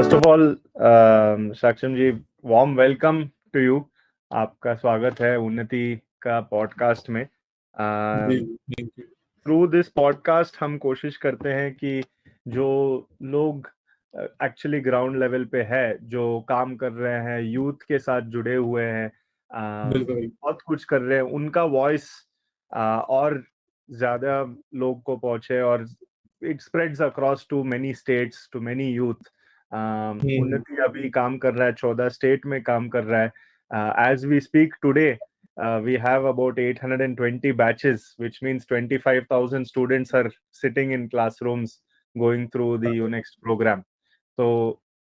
First of all Saksham ji, warm welcome to you. आपका स्वागत है उन्नति का पॉडकास्ट में। थ्रू दिस पॉडकास्ट हम कोशिश करते हैं कि जो लोग एक्चुअली ग्राउंड लेवल पे है, जो काम कर रहे हैं, यूथ के साथ जुड़े हुए हैं, बहुत कुछ कर रहे हैं, उनका वॉइस और ज्यादा लोग को पहुंचे और it spreads across to many states, to many youth. Unnati अभी काम कर रहा है, 14 स्टेट में काम कर रहा है। As we speak today, we have about 820 batches, which means 25,000 students are sitting in classrooms going through the UNEXT program. So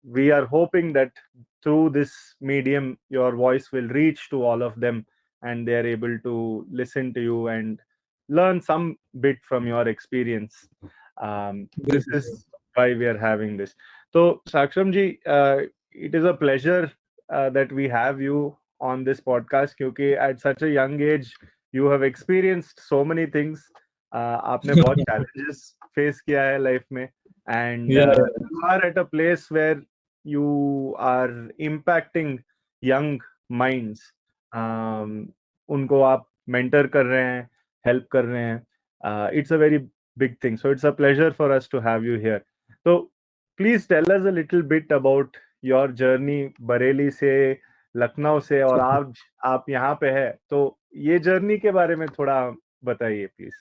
we are hoping that through this medium, your voice will reach to all of them and they are able to listen to you and learn some bit from your experience. This is why we are having this. So Saksham ji, it is a pleasure that we have you on this podcast, क्योंकि at such a young age you have experienced so many things. आपने बहुत challenges face किया है life में, and you are at a place where you are impacting young minds. उनको आप mentor कर रहे हैं, help कर रहे हैं. It's a very big thing. So it's a pleasure for us to have you here. So please tell us a little bit about your journey Bareilly से, लखनऊ से, और आज आप यहाँ पे है, तो ये जर्नी के बारे में थोड़ा बताइए प्लीज।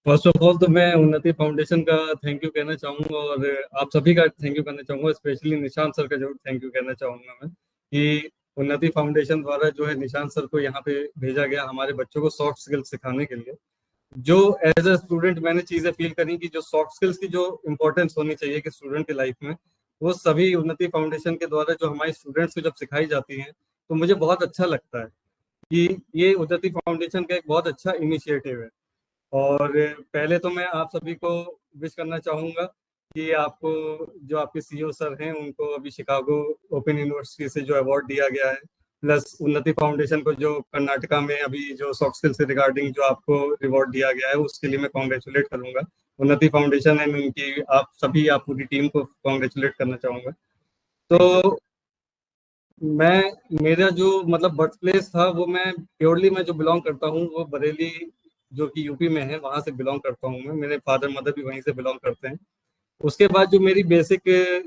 फर्स्ट ऑफ ऑल तो मैं उन्नति फाउंडेशन का थैंक यू कहना चाहूँगा और आप सभी का थैंक यू करना चाहूँगा, स्पेशली निशांत सर का जरूर थैंक यू कहना चाहूँगा मैं कि उन्नति फाउंडेशन द्वारा जो है निशांत सर को यहाँ पे भेजा गया हमारे बच्चों को सॉफ्ट स्किल्स सिखाने के लिए। जो एज अ स्टूडेंट मैंने चीज़ें फील करी कि जो सॉफ्ट स्किल्स की जो इम्पोर्टेंस होनी चाहिए कि स्टूडेंट की लाइफ में, वो सभी उन्नति फाउंडेशन के द्वारा जो हमारे स्टूडेंट्स को जब सिखाई जाती हैं तो मुझे बहुत अच्छा लगता है कि ये उन्नति फाउंडेशन का एक बहुत अच्छा इनिशिएटिव है। और पहले तो मैं आप सभी को विश करना चाहूँगा कि आपको जो आपके सीईओ सर हैं उनको अभी शिकागो ओपन यूनिवर्सिटी से जो अवार्ड दिया गया है, प्लस उन्नति फाउंडेशन को जो कर्नाटका में अभी जो सॉफ्ट स्किल से रिगार्डिंग जो आपको रिवॉर्ड दिया गया है, उसके लिए मैं कॉन्ग्रेचुलेट करूँगा उन्नति फाउंडेशन एंड उनकी आप सभी आप पूरी टीम को कॉन्ग्रेचुलेट करना चाहूँगा। तो मेरा जो मतलब बर्थ प्लेस था वो मैं प्योरली मैं जो बिलोंग करता हूँ वो बरेली जो कि यूपी में है, वहाँ से बिलोंग करता हूँ मैं। मेरे फादर मदर भी वहीं से बिलोंग करते हैं। उसके बाद जो मेरी बेसिक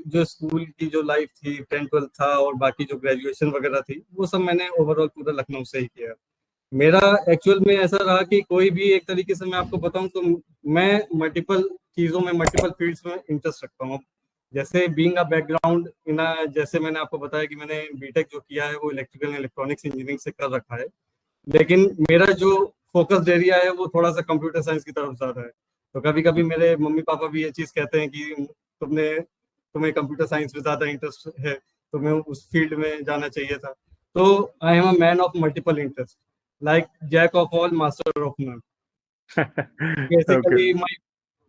जो स्कूल की जो लाइफ थी, 10th-12th था और बाकी जो ग्रेजुएशन वगैरह थी, वो सब मैंने ओवरऑल पूरा लखनऊ से ही किया। मेरा एक्चुअल में ऐसा रहा कि कोई भी एक तरीके से मैं आपको बताऊं तो मैं मल्टीपल चीज़ों में, मल्टीपल फील्ड्स में इंटरेस्ट रखता हूँ। जैसे बीइंग अ बैकग्राउंड इन जैसे मैंने आपको बताया कि मैंने बीटेक जो किया है वो इलेक्ट्रिकल एंड इलेक्ट्रॉनिक्स इंजीनियरिंग से कर रखा है, लेकिन मेरा जो फोकस्ड एरिया है वो थोड़ा सा कंप्यूटर साइंस की तरफ ज्यादा है। तो कभी कभी मेरे मम्मी पापा भी ये चीज़ कहते हैं कि तुम्हें कंप्यूटर साइंस में ज़्यादा इंटरेस्ट है, तुम्हें उस फील्ड में जाना चाहिए था। तो I am a man of multiple interest, like jack of all, master of none. Basically, Okay.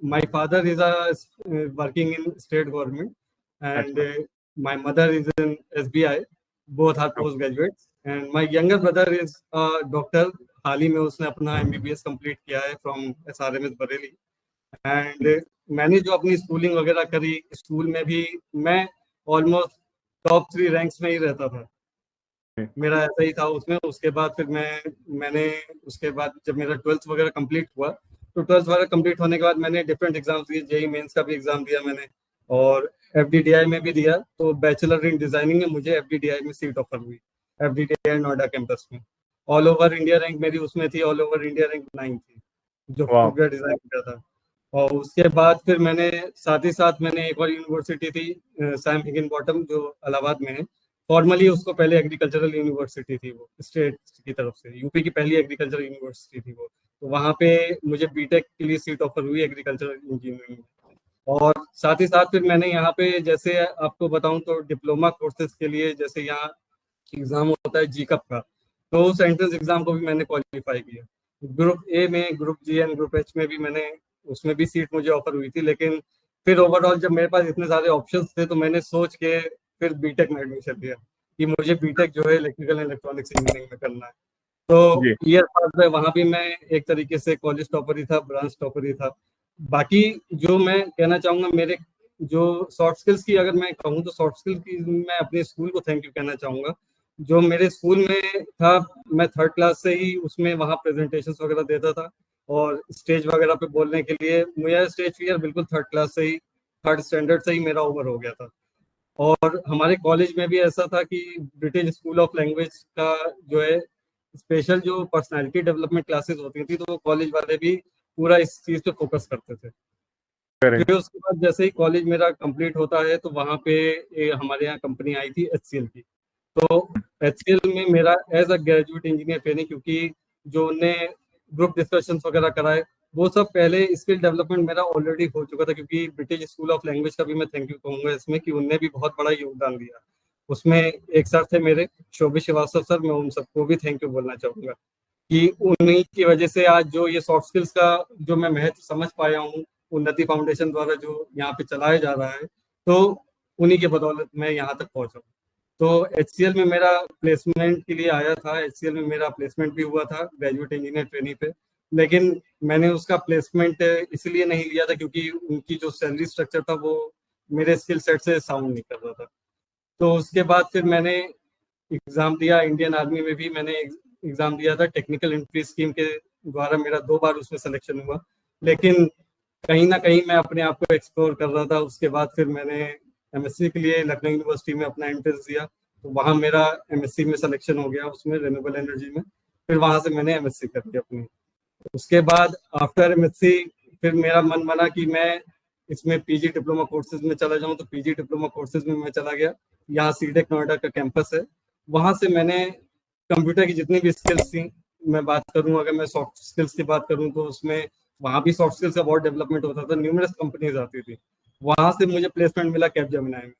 my father is working in state government, and my mother is in SBI. Both are postgraduates, and my younger brother is a doctor. हाल ही में उसने अपना MBBS complete किया है from SRMS Bareilly. And मैंने जो अपनी schooling वगैरह करी, स्कूल में भी मैं ऑलमोस्ट टॉप 3 रैंक्स में ही रहता था, मेरा ऐसा ही था उसमें। उसके बाद फिर मैंने उसके बाद जब मेरा 12th वगैरह कंप्लीट हुआ, तो 12th वगैरह कंप्लीट होने के बाद मैंने डिफरेंट एग्जाम्स दिए, जेईई मेंस का भी एग्जाम दिया मैंने और FDDI में भी दिया। तो बैचलर इन डिजाइनिंग में मुझे FDDI में सीट ऑफर हुई, FDDI नोएडा कैंपस में। ऑल ओवर इंडिया रैंक मेरी उसमें थी, ऑल ओवर इंडिया रैंक 9 थी जो फुटवेयर डिजाइन किया था। और उसके बाद फिर मैंने साथ ही साथ मैंने एक और यूनिवर्सिटी थी सैम हिगिनबॉटम जो इलाहाबाद में है, फॉर्मली उसको पहले एग्रीकल्चरल यूनिवर्सिटी थी, वो स्टेट की तरफ से यूपी की पहली एग्रीकल्चर यूनिवर्सिटी थी वो। तो वहाँ पे मुझे बीटेक के लिए सीट ऑफर हुई एग्रीकल्चरल इंजीनियरिंग में। और साथ ही साथ फिर मैंने यहाँ पे जैसे आपको बताऊँ तो डिप्लोमा कोर्सेज के लिए जैसे यहाँ एग्जाम होता है GCAP का, तो उस एंट्रेंस एग्जाम को भी मैंने क्वालिफाई किया। ग्रुप ए में, group G and group H में भी मैंने, उसमें भी सीट मुझे ऑफर हुई थी। लेकिन फिर ओवरऑल जब मेरे पास इतने सारे ऑप्शंस थे तो मैंने सोच के फिर बीटेक में एडमिशन लिया कि मुझे बीटेक जो है इलेक्ट्रिकल एंड इलेक्ट्रॉनिक्स इंजीनियरिंग में करना है। तो ईयर पास में वहाँ भी मैं एक तरीके से कॉलेज टॉपर ही था, ब्रांच टॉपर ही था। बाकी जो मैं कहना चाहूँगा, जो सॉफ्ट स्किल्स की अगर मैं कहूँ तो सॉफ्ट स्किल्स की मैं अपने स्कूल को थैंक यू कहना चाहूँगा। जो मेरे स्कूल में था, मैं थर्ड क्लास से ही उसमें वहाँ प्रेजेंटेशंस वगैरह देता था, और स्टेज वगैरह पे बोलने के लिए मुझे स्टेज फियर बिल्कुल थर्ड क्लास से ही, थर्ड स्टैंडर्ड से ही मेरा ओवर हो गया था। और हमारे कॉलेज में भी ऐसा था कि ब्रिटिश स्कूल ऑफ लैंग्वेज का जो है स्पेशल जो पर्सनालिटी डेवलपमेंट क्लासेस होती थी, तो वो कॉलेज वाले भी पूरा इस चीज़ पे फोकस करते थे। करेक्ट। फिर उसके बाद जैसे ही कॉलेज मेरा कंप्लीट होता है तो वहाँ पे हमारे यहाँ कंपनी आई थी HCL की। तो HCL में मेरा as a graduate engineer training, क्योंकि जो उनने ग्रुप डिस्कशन वगैरह कराए वो सब पहले स्किल डेवलपमेंट मेरा ऑलरेडी हो चुका था, क्योंकि ब्रिटिश स्कूल ऑफ लैंग्वेज का भी मैं थैंक यू कहूँगा इसमें कि उनने भी बहुत बड़ा योगदान दिया। उसमें एक सर थे मेरे, शोभित श्रीवास्तव सर, मैं उन सबको भी थैंक यू बोलना चाहूँगा कि उन्हीं की वजह से आज जो ये सॉफ्ट स्किल्स का जो मैं महत्व समझ पाया हूँ, उन्नति फाउंडेशन द्वारा जो यहाँ पे चलाया जा रहा है, तो उन्हीं के बदौलत मैं यहाँ तक पहुँचा हूँ। तो HCL में मेरा प्लेसमेंट के लिए आया था, HCL में मेरा प्लेसमेंट भी हुआ था ग्रेजुएट इंजीनियर ट्रेनिंग पे, लेकिन मैंने उसका प्लेसमेंट इसलिए नहीं लिया था क्योंकि उनकी जो सैलरी स्ट्रक्चर था वो मेरे स्किल सेट से साउंड नहीं कर रहा था। तो उसके बाद फिर मैंने एग्ज़ाम दिया, इंडियन आर्मी में भी मैंने एग्ज़ाम दिया था, टेक्निकल एंट्री स्कीम के द्वारा मेरा 2 बार उसमें सिलेक्शन हुआ, लेकिन कहीं ना कहीं मैं अपने आप को एक्सप्लोर कर रहा था। उसके बाद फिर मैंने MSc के लिए लखनऊ यूनिवर्सिटी में अपना एंट्रेंस दिया, तो वहाँ मेरा MSc में सिलेक्शन हो गया, उसमें रिन्यूएबल एनर्जी में। फिर वहाँ से मैंने MSc कर ली अपनी। उसके बाद आफ्टर MSc फिर मेरा मन बना कि मैं इसमें PG डिप्लोमा कोर्सेज में चला जाऊँ, तो PG डिप्लोमा कोर्सेज में मैं चला गया। यहाँ सीटेक नोएडा का कैंपस है, वहाँ से मैंने कंप्यूटर की जितनी भी स्किल्स थी, मैं बात करूँ, अगर मैं सॉफ्ट स्किल्स की बात करूँ तो उसमें वहाँ भी सॉफ्ट स्किल्स का बहुत डेवलपमेंट होता था, न्यूमरस कंपनीज आती थी। वहाँ से मुझे प्लेसमेंट मिला कैपजेमिनी में,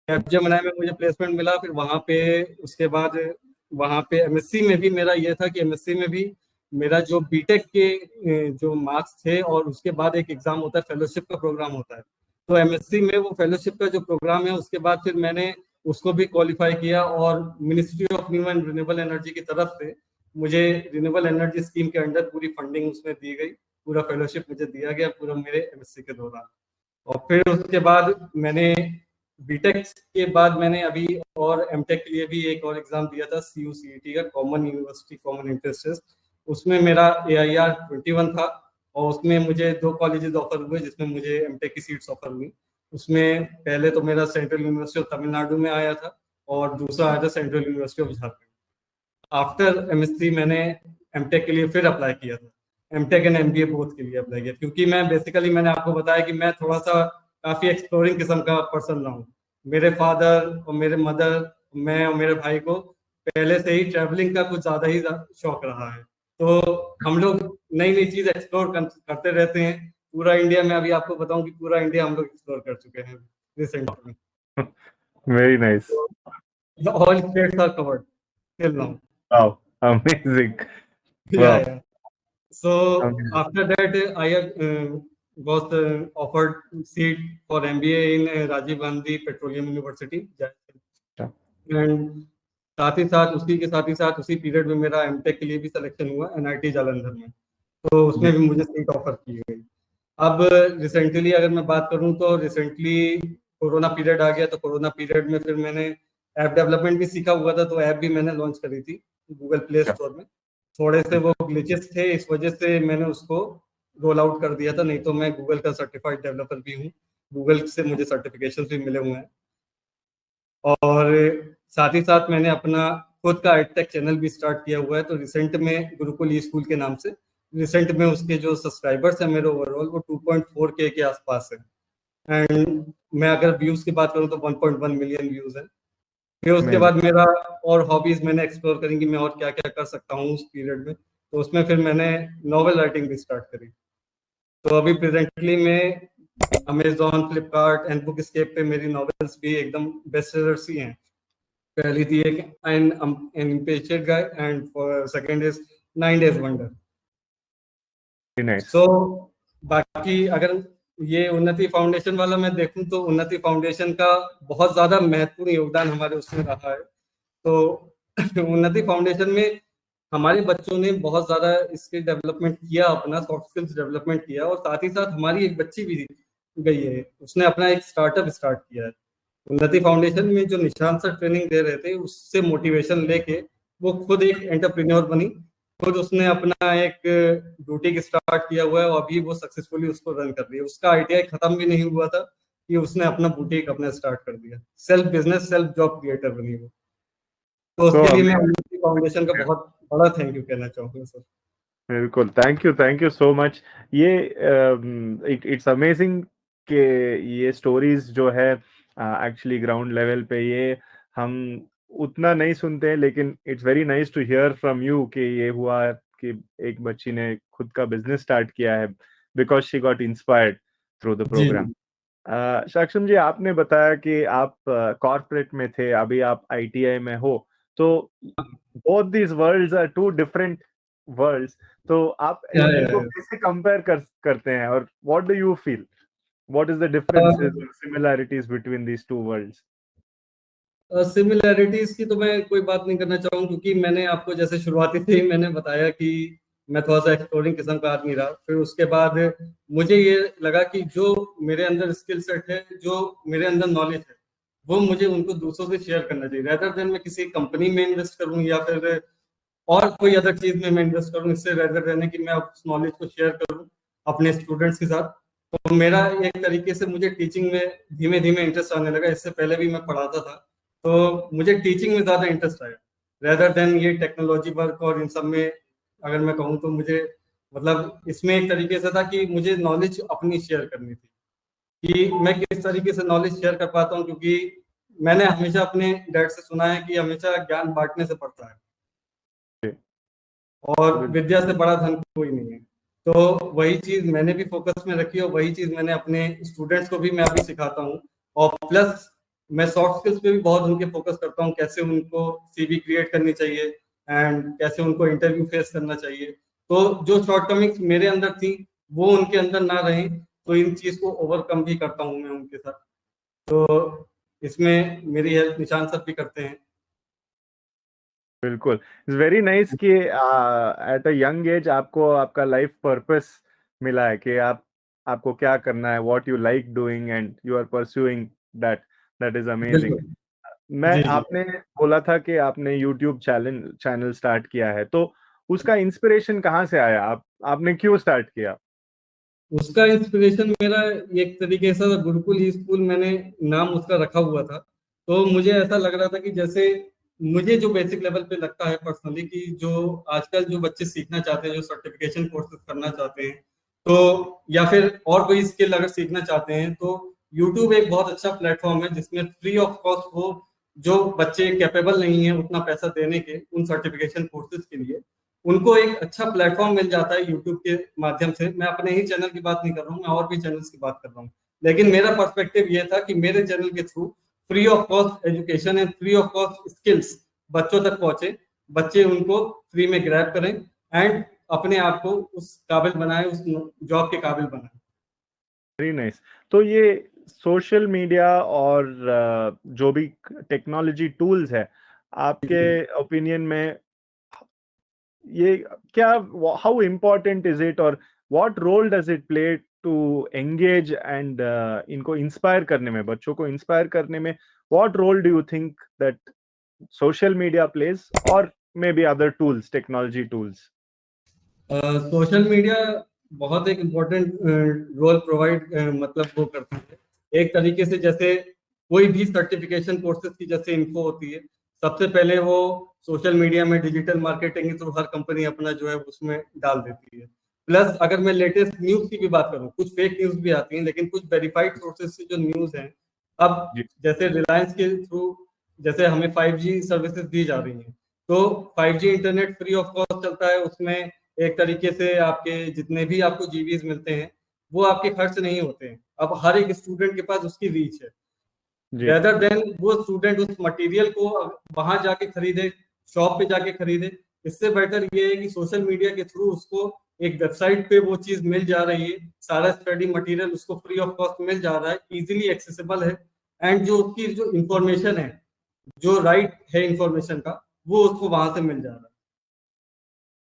कैपजेमिनी में मुझे प्लेसमेंट मिला। फिर वहाँ पे उसके बाद वहाँ पे MSc में भी मेरा ये था कि MSc में भी मेरा जो बीटेक के जो मार्क्स थे, और उसके बाद एक एग्जाम होता है, फेलोशिप का प्रोग्राम होता है, तो MSc में वो फेलोशिप का जो प्रोग्राम है उसके बाद फिर मैंने उसको भी क्वालिफाई किया, और ministry of new and renewable energy की तरफ से मुझे रिन्यूएबल एनर्जी स्कीम के अंडर पूरी फंडिंग उसमें दी गई, पूरा फेलोशिप मुझे दिया गया पूरा मेरे MSc के दौरान। और फिर उसके बाद मैंने बीटेक के बाद मैंने अभी और एमटेक के लिए भी एक और एग्जाम दिया था, CUCET का, common university common entrance test. उसमें मेरा AIR 21 था, और उसमें मुझे 2 कॉलेजेस ऑफर हुए जिसमें मुझे एमटेक की सीट्स ऑफर हुई। उसमें पहले तो मेरा सेंट्रल यूनिवर्सिटी ऑफ तमिलनाडु में आया था, और दूसरा आया था central university of Jharkhand. After MSc मैंने एमटेक के लिए फिर अप्लाई किया था, एमटेक एंड MBA बोथ के लिए अप्लाई किया, क्योंकि मैं बेसिकली, मैंने आपको बताया कि मैं थोड़ा सा काफी एक्सप्लोरिंग किस्म का पर्सन रहा हूँ। मेरे फादर और मेरे मदर, मैं और मेरे भाई को पहले से ही ट्रैवलिंग का कुछ ज्यादा ही शौक रहा है, तो हम लोग नई नई चीज एक्सप्लोर करते रहते हैं। पूरा इंडिया में, अभी आपको बताऊं कि पूरा इंडिया हम लोग एक्सप्लोर कर चुके हैं रिसेंट में। Very nice. All states are covered till now. Wow, amazing. या Wow, So amazing. after that, I was offered seat for MBA in Rajiv Gandhi Petroleum University, and साथ ही साथ उसी के साथ ही साथ उसी पीरियड में मेरा एमटेक के लिए भी सिलेक्शन हुआ NIT जालंधर में, तो उसमें भी मुझे सीट ऑफर की गई। अब रिसेंटली अगर मैं बात करूं तो रिसेंटली कोरोना पीरियड आ गया, तो कोरोना पीरियड में फिर मैंने ऐप डेवलपमेंट भी सीखा हुआ था, तो ऐप भी मैंने लॉन्च करी थी गूगल प्ले स्टोर में। थोड़े से वो ग्लिचेस थे, इस वजह से मैंने उसको रोल आउट कर दिया था, नहीं तो मैं गूगल का सर्टिफाइड डेवलपर भी हूँ, गूगल से मुझे सर्टिफिकेशन भी मिले हुए हैं। और साथ ही साथ मैंने अपना खुद का एडटेक चैनल भी स्टार्ट किया हुआ है, तो रिसेंट में गुरुकुल ई स्कूल के नाम से, रिसेंट में उसके जो सब्सक्राइबर्स हैं मेरे ओवरऑल वो 2.4K के आसपास है, एंड मैं अगर व्यूज की बात करूं तो 1.1 मिलियन व्यूज है। फिर उसके बाद Amazing. मेरा और हॉबीज मैंने एक्सप्लोर करी कि मैं और क्या क्या कर सकता हूँ उस पीरियड में, तो उसमें फिर मैंने नॉवेल राइटिंग भी स्टार्ट करी। तो अभी प्रेजेंटली मैं Amazon, Flipkart and book scape पे मेरी नॉवेल्स भी एकदम बेस्ट सेलर्स ही हैं। पहली थी एक an impeached guy, and second is 9 days wonder. Very nice. तो बाकी अगर ये उन्नति फाउंडेशन वाला मैं देखूं तो उन्नति फाउंडेशन का बहुत ज्यादा महत्वपूर्ण योगदान हमारे उसमें रहा है। तो उन्नति फाउंडेशन में हमारे बच्चों ने बहुत ज्यादा स्किल डेवलपमेंट किया, अपना सॉफ्ट स्किल्स डेवलपमेंट किया, और साथ ही साथ हमारी एक बच्ची भी थी गई है, उसने अपना एक स्टार्टअप स्टार्ट किया है। उन्नति फाउंडेशन में जो निशांत सर ट्रेनिंग दे रहे थे, उससे मोटिवेशन लेके वो खुद एक एंटरप्रेन्योर बनी। खुद उसने अपना एक बुटीक स्टार्ट किया हुआ है और अभी वो सक्सेसफुली उसको रन कर रही है। उसका आईटीआई खत्म भी नहीं हुआ था कि उसने अपना बुटीक अपना स्टार्ट कर दिया। Self business, self job creator बनी वो। तो तो उसके लिए मैं हमें उन्नति फाउंडेशन का बहुत बड़ा थैंक यू कहना चाहूंगा सर। बिल्कुल, थैंक यू सो मच। ये इट्स अमेजिंग कि ये स्टोरीज जो है एक्चुअली ग्राउंड लेवल पे ये हम उतना नहीं सुनते हैं, लेकिन it's very nice to hear from you कि ये हुआ कि एक बच्ची ने खुद का बिजनेस स्टार्ट किया है because she got inspired through the G program. Saksham ji, आपने बताया कि आप कॉर्पोरेट में थे, अभी आप आईटीआई में हो, तो both these worlds are too different worlds. तो आप इनको कैसे कंपेयर करते हैं और what do you feel, what is the differences और similarities between these two worlds? Similarities की तो मैं कोई बात नहीं करना चाहूंगा, क्योंकि मैंने आपको जैसे शुरुआती से ही मैंने बताया कि मैं थोड़ा सा एक्सप्लोरिंग किस्म का आदमी रहा। फिर उसके बाद मुझे ये लगा कि जो मेरे अंदर स्किल सेट है, जो मेरे अंदर नॉलेज है, वो मुझे उनको दूसरों से शेयर करना चाहिए, रेदर देन मैं किसी कंपनी में इन्वेस्ट करूं या फिर और कोई अदर चीज में मैं इन्वेस्ट करूं। इससे रेदर देन कि मैं उस नॉलेज को शेयर करूं अपने स्टूडेंट्स के साथ। तो मेरा एक तरीके से मुझे टीचिंग में धीमे धीमे इंटरेस्ट आने लगा। इससे पहले भी मैं पढ़ाता था, तो मुझे टीचिंग में ज्यादा इंटरेस्ट आया रेदर देन ये टेक्नोलॉजी वर्क और इन सब में। अगर मैं कहूँ तो मुझे मतलब इसमें एक तरीके से था कि मुझे नॉलेज अपनी शेयर करनी थी, कि मैं किस तरीके से नॉलेज शेयर कर पाता हूँ। क्योंकि मैंने हमेशा अपने डैड से सुना है कि हमेशा ज्ञान बांटने से पड़ता है और विद्या से बड़ा धन कोई नहीं है। तो वही चीज मैंने भी फोकस में रखी और वही चीज मैंने अपने स्टूडेंट्स को भी मैं अभी सिखाता हूँ। और प्लस मैं सॉफ्ट स्किल्स पे भी बहुत उनके फोकस करता हूँ, कैसे उनको सीवी क्रिएट करनी चाहिए एंड कैसे उनको इंटरव्यू फेस करना चाहिए। तो जो शॉर्टकमिंग्स मेरे अंदर थी वो उनके अंदर ना रहे, तो इन चीज को ओवरकम भी करता हूँ मैं उनके साथ। तो इसमें मेरी हेल्प निशान सर भी करते हैं। बिल्कुल, इट्स वेरी नाइस कि एट अ यंग एज आपको आपका लाइफ पर्पस मिला है कि आपको क्या करना है, what you like doing and you are pursuing that. That is amazing. बिल्कुल। मैं जी जी। आपने बोला था कि आपने यूट्यूब चैनल स्टार्ट किया है, तो उसका इंस्पिरेशन कहाँ से आया? आपने क्यों स्टार्ट किया? उसका इंस्पिरेशन मेरा एक तरीके से गुरुकुल ही स्कूल मैंने नाम उसका रखा हुआ था। तो मुझे ऐसा लग रहा था कि जैसे मुझे जो बेसिक लेवल पे लगता है पर्सनली कि जो आजकल जो बच्चे सीखना चाहते हैं, जो सर्टिफिकेशन कोर्सेज करना चाहते हैं, तो या फिर और कोई स्किल अगर सीखना चाहते हैं, तो यूट्यूब एक बहुत अच्छा प्लेटफॉर्म है जिसमें फ्री ऑफ कॉस्ट वो जो बच्चे कैपेबल नहीं है उतना पैसा देने के उन सर्टिफिकेशन कोर्सेज के लिए, उनको एक अच्छा प्लेटफॉर्म मिल जाता है यूट्यूब के माध्यम से। मैं अपने ही चैनल की बात नहीं कर रहा हूँ, मैं और भी चैनल्स की बात कर रहा हूँ, लेकिन मेरा पर्सपेक्टिव ये था कि मेरे चैनल के through free of cost education and free of cost skills बच्चों तक पहुंचे, बच्चे उनको फ्री में ग्रैब करें एंड अपने आप को उस काबिल बनाए, उस जॉब के काबिल बनाए। Very nice. तो ये सोशल मीडिया और जो भी टेक्नोलॉजी टूल्स है, आपके ओपिनियन में ये क्या, हाउ इम्पोर्टेंट इज इट और what role does it play to engage and इनको इंस्पायर करने में, बच्चों को इंस्पायर करने में? What role do you think that social media plays or maybe other tools, technology tools? Social media बहुत एक इम्पोर्टेंट रोल प्रोवाइड मतलब वो करती है। एक तरीके से जैसे कोई भी सर्टिफिकेशन कोर्सेज की जैसे इन्फो होती है, सबसे पहले वो सोशल मीडिया में डिजिटल मार्केटिंग के थ्रू हर कंपनी अपना जो है उसमें डाल देती है। प्लस अगर मैं लेटेस्ट न्यूज की भी बात करूं, कुछ फेक न्यूज भी आती हैं, लेकिन कुछ वेरीफाइड सोर्सेज से जो न्यूज है, अब जी, जैसे रिलायंस के थ्रू जैसे हमें 5G सर्विसेज दी जा रही हैं, तो 5G internet free of cost चलता है। उसमें एक तरीके से आपके जितने भी आपको जीबीज मिलते हैं वो आपके खर्च नहीं होते हैं। अब हर एक स्टूडेंट के पास उसकी रीच है, जी, रेदर देन वो स्टूडेंट उस मटेरियल को वहां जाके खरीदे, शॉप पे जाके खरीदे। इससे बेटर ये है कि सोशल मीडिया के थ्रू उसको एक वेबसाइट पे वो चीज मिल जा रही है, सारा स्टडी मटेरियल उसको फ्री ऑफ कॉस्ट मिल जा रहा है, इजीली एक्सेसिबल है। एंड जो उसकी जो इंफॉर्मेशन है, जो राइट है इंफॉर्मेशन का, वो उसको वहां से मिल जा रहा है।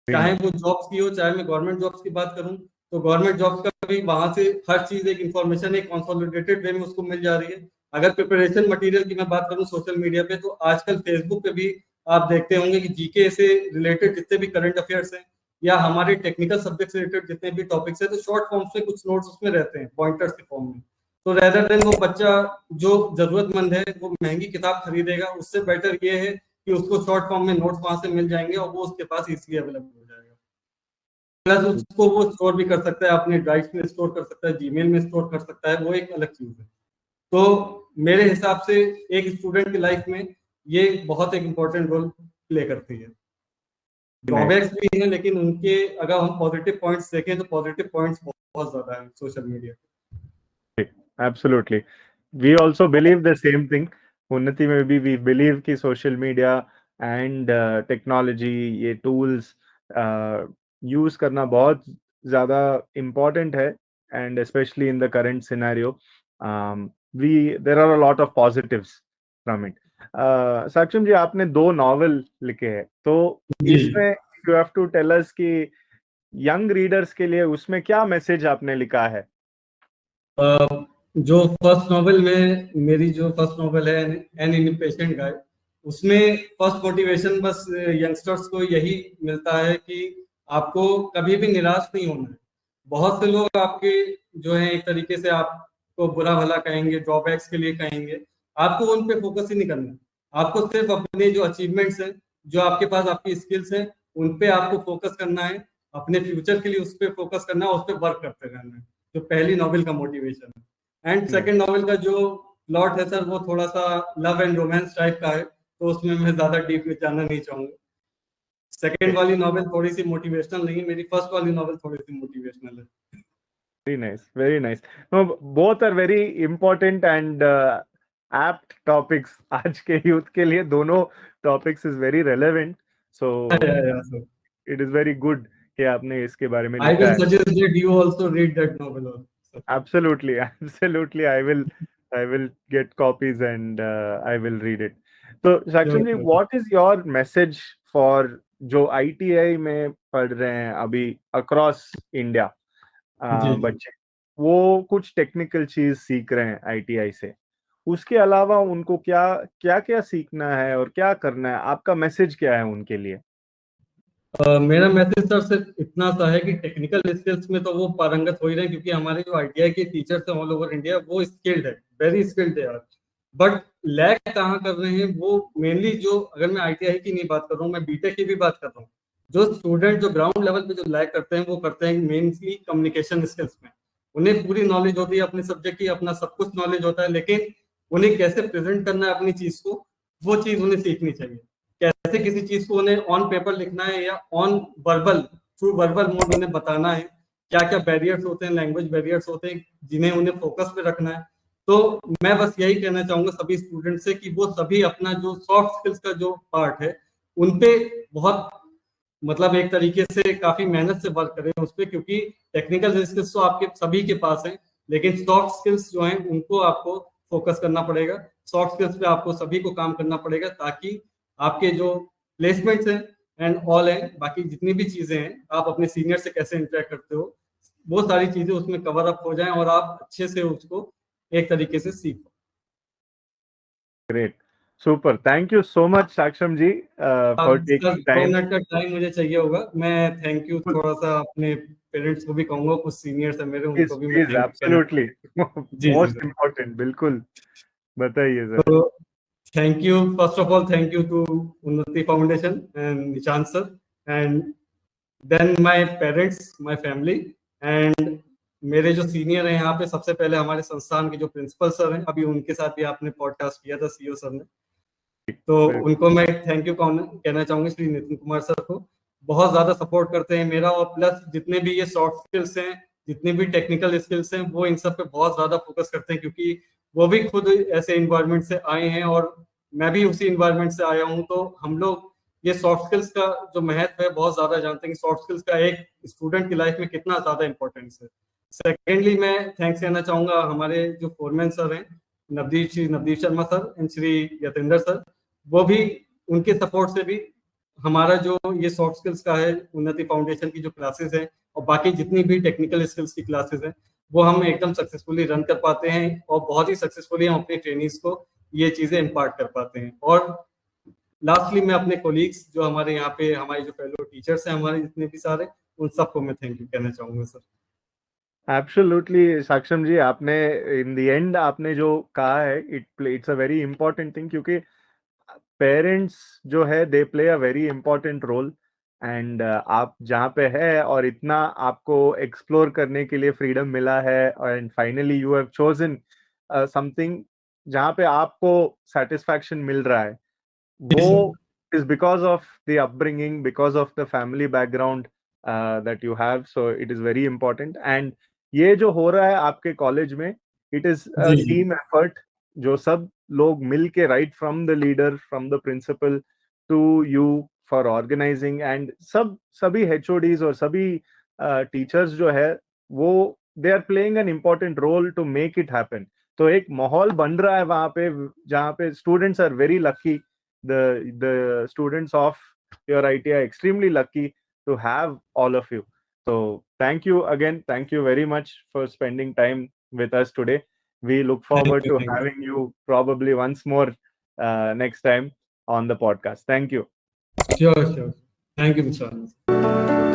वेरी चाहे नाइस। वो जॉब्स की हो, चाहे मैं गवर्नमेंट जॉब्स की बात करूं, तो गवर्नमेंट जॉब का भी वहां से हर चीज एक इंफॉर्मेशन एक कंसोलिडेटेड वे में उसको मिल जा रही है। अगर प्रिपरेशन मटेरियल की मैं बात करूं सोशल मीडिया पे, तो आजकल फेसबुक पे भी आप देखते होंगे कि जीके से रिलेटेड जितने भी करंट अफेयर्स हैं या हमारे टेक्निकल सब्जेक्ट से रिलेटेड जितने भी टॉपिक्स हैं, तो शॉर्ट फॉर्म्स में कुछ नोट्स उसमें रहते हैं पॉइंटर्स के फॉर्म में। तो रेदर देन वो बच्चा जो जरूरतमंद है वो महंगी किताब खरीदेगा, उससे बेटर ये है कि उसको शॉर्ट फॉर्म में नोट्स वहां से मिल जाएंगे और वो उसके पास इजीली अवेलेबल हो जाएगा। प्लस उसको वो स्टोर भी कर सकता है, अपने ड्राइव में स्टोर कर सकता है, जीमेल में स्टोर कर सकता है, वो एक अलग चीज है। तो मेरे हिसाब से एक स्टूडेंट की लाइफ में ये बहुत एक इम्पोर्टेंट रोल प्ले करती है। ड्रॉबैक्स भी हैं, लेकिन उनके अगर हम पॉजिटिव पॉइंट्स देखें तो पॉजिटिव पॉइंट्स बहुत ज्यादा है social media. Absolutely. We also believe the same thing. उन्नति में भी we believe कि social media and technology, ये tools use करना बहुत ज़्यादा important है, and especially in the current scenario, there are a lot of positives from it. Saksham ji, आपने 2 नॉवल लिखे हैं, तो इसमें you have to tell us कि यंग रीडर्स के लिए उसमें क्या मैसेज आपने लिखा है? जो फर्स्ट नॉवेल में मेरी जो फर्स्ट नॉवेल है एन इम्पेशेंट गाय, उसमें फर्स्ट मोटिवेशन बस यंगस्टर्स को यही मिलता है कि आपको कभी भी निराश नहीं होना है। बहुत से लोग आपके जो है एक तरीके से आपको बुरा भला कहेंगे, ड्रॉबैक्स के लिए कहेंगे, आपको उन पे फोकस ही नहीं करना है। आपको सिर्फ अपने जो अचीवमेंट्स हैं, जो आपके पास आपकी स्किल्स हैं, उन पे आपको फोकस करना है, अपने फ्यूचर के लिए उस पर फोकस करना है, उस पर वर्क करते रहना है। जो पहली नॉवेल का मोटिवेशन है। एंड सेकंड नॉवेल का जो प्लॉट है सर, वो थोड़ा सा लव एंड रोमांस टाइप का है, तो उसमें मैं ज्यादा डीप में जाना नहीं चाहूंगा। सेकंड वाली नॉवेल थोड़ी सी मोटिवेशनल नहीं है, मेरी फर्स्ट वाली नॉवेल थोड़ी सी मोटिवेशनल है। Very nice, very nice. No, both are very important and apt topics. आज के youth के लिए दोनों topics is very relevant. So it is very good कि आपने इसके बारे में I लिखा will है. suggest that you also read that novel also. Absolutely, absolutely. I will get copies and I will read it. So, Saksham ji, what is your message for जो ITI में पढ़ रहे हैं अभी across India बच्चे, वो कुछ टेक्निकल चीज सीख रहे हैं ITI से, उसके अलावा उनको क्या क्या क्या सीखना है और क्या करना है? आपका मैसेज क्या है उनके लिए? मेरा मैसेज सर सिर्फ इतना सा है कि टेक्निकल स्किल्स में तो वो पारंगत हो ही रहे हैं, क्योंकि हमारे जो ITI के टीचर्स हैं ऑल ओवर इंडिया, वो स्किल्ड है, वेरी स्किल्ड है यार। बट लैक कहाँ कर रहे हैं वो मेनली, जो अगर मैं ITI की नहीं बात कर रहा हूँ, मैं बीटेक की भी बात कर रहा हूँ, जो स्टूडेंट जो ग्राउंड लेवल पे जो लैक करते हैं वो करते हैं मेनली कम्युनिकेशन स्किल्स में। उन्हें पूरी नॉलेज होती है अपने सब्जेक्ट की, अपना सब कुछ नॉलेज होता है, लेकिन उन्हें कैसे प्रेजेंट करना है अपनी चीज को, वो चीज उन्हें सीखनी चाहिए। कैसे किसी चीज को उन्हें ऑन पेपर लिखना है या on verbal, through verbal mode उन्हें बताना है, क्या क्या बैरियर्स होते हैं, लैंग्वेज बैरियर्स होते हैं जिन्हें उन्हें फोकस पे रखना है। तो मैं बस यही कहना चाहूंगा सभी स्टूडेंट से कि वो सभी अपना जो सॉफ्ट स्किल्स का जो पार्ट है उनपे बहुत मतलब एक तरीके से काफी मेहनत से वर्क करें उस पर, क्योंकि टेक्निकल स्किल्स तो आपके सभी के पास हैं, लेकिन सॉफ्ट स्किल्स जो हैं उनको आपको फोकस करना पड़ेगा। सॉफ्ट स्किल्स पे आपको सभी को काम करना पड़ेगा, ताकि आपके जो प्लेसमेंट्स हैं एंड ऑल हैं, बाकी जितनी भी चीजें हैं, आप अपने सीनियर से कैसे इंटरेक्ट करते हो, वो सारी चीजें उसमें कवर अप हो जाएं और आप अच्छे से उसको एक तरीके से सीखो। Great, super, thank you so much Saksham ji for taking 2 time. Minute का टाइम मुझे चाहिए होगा। मैं थैंक यू थोड़ा सा अपने पेरेंट्स को भी कहूंगा, कुछ सीनियर्स है मेरे, प्लीज उनको भी मैं प्लीज, थैंक यू कहना। एब्सोल्युटली, जी जी मोस्ट सर। इम्पोर्टेंट, बिल्कुल, बताइए सर। तो thank you, first of all thank you to Unnati foundation and Nishant sir, and then my parents, my family, and मेरे जो सीनियर हैं यहाँ पे, सबसे पहले हमारे संस्थान के जो प्रिंसिपल सर हैं, अभी उनके साथ भी आपने पॉडकास्ट किया था, सीईओ सर ने, तो उनको मैं थैंक यू कहना चाहूंगा, श्री नितिन कुमार सर को। बहुत ज्यादा सपोर्ट करते हैं मेरा, और प्लस जितने भी ये सॉफ्ट स्किल्स हैं, जितने भी टेक्निकल स्किल्स हैं, वो इन सब पे बहुत ज्यादा फोकस करते हैं, क्योंकि वो भी खुद ऐसे इन्वायरमेंट से आए हैं और मैं भी उसी इन्वायरमेंट से आया हूँ। तो हम लोग ये सॉफ्ट स्किल्स का जो महत्व है बहुत ज्यादा जानते हैं कि सॉफ्ट स्किल्स का एक स्टूडेंट की लाइफ में कितना ज्यादा इंपॉर्टेंस है। सेकेंडली मैं थैंक्स कहना चाहूंगा हमारे जो फोरमैन सर हैं, Navdeep Sharma sir and Shri Yatendra sir, वो भी, उनके सपोर्ट से भी हमारा जो ये सॉफ्ट स्किल्स का है, उन्नति फाउंडेशन की जो क्लासेस है और बाकी जितनी भी टेक्निकल स्किल्स की क्लासेस हैं, वो हम एकदम सक्सेसफुली रन कर पाते हैं और बहुत ही सक्सेसफुली हम अपने ट्रेनिंग्स को ये चीजें इम्पार्ट कर पाते हैं। और लास्टली मैं अपने कोलीग्स जो हमारे यहाँ पे हमारे जो फेलो टीचर्स हैं, हमारे जितने भी सारे, उन सबको मैं थैंक यू कहना चाहूंगा सर। एब्सोल्युटली साक्षम जी, आपने इन द एंड आपने जो कहा है, it's a very important thing, क्योंकि पेरेंट्स जो है they play a very important role. And आप जहाँ पे है और इतना आपको एक्सप्लोर करने के लिए फ्रीडम मिला है, and finally you have chosen something जहाँ पे आपको सेटिस्फैक्शन मिल रहा है, वो is because of the upbringing, because of the family background that you have. So it is very important. And ये जो हो रहा है आपके कॉलेज में, it is a ji team effort, जो सब लोग मिल के, right from the leader, from the principal to you for organizing, and सभी HODs और सभी टीचर्स जो है, वो they are playing an important role to make it happen. तो एक माहौल बन रहा है वहाँ पे, जहाँ पे students are very lucky. The students of your IT are extremely lucky to have all of you. So thank you again. Thank you very much for spending time with us today. We look forward to thank having you probably once more next time on the podcast. Thank you. You, sure sure, thank you mister.